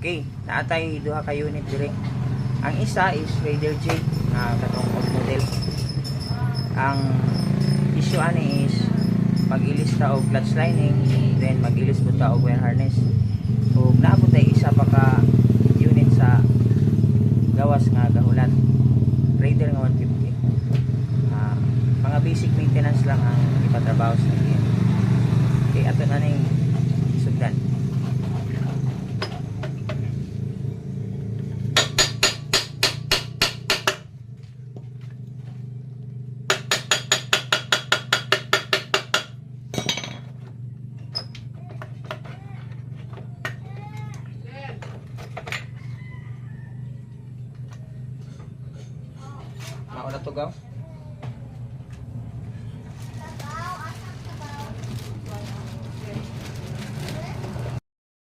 Okay, naatay duha ka unit dire. Ang isa is Raider J nga katong old model. Ang issue ani is mag-ilis ta og clutch lining, then mag-ilis po ta og wire harness. Ug naabot tay isa pa ka unit sa gawas nga gahulat. Raider nga 150. Mga basic maintenance lang ang ipatrabaho sa akin. Okay, ato na ning sugdan. Mauna to gaw.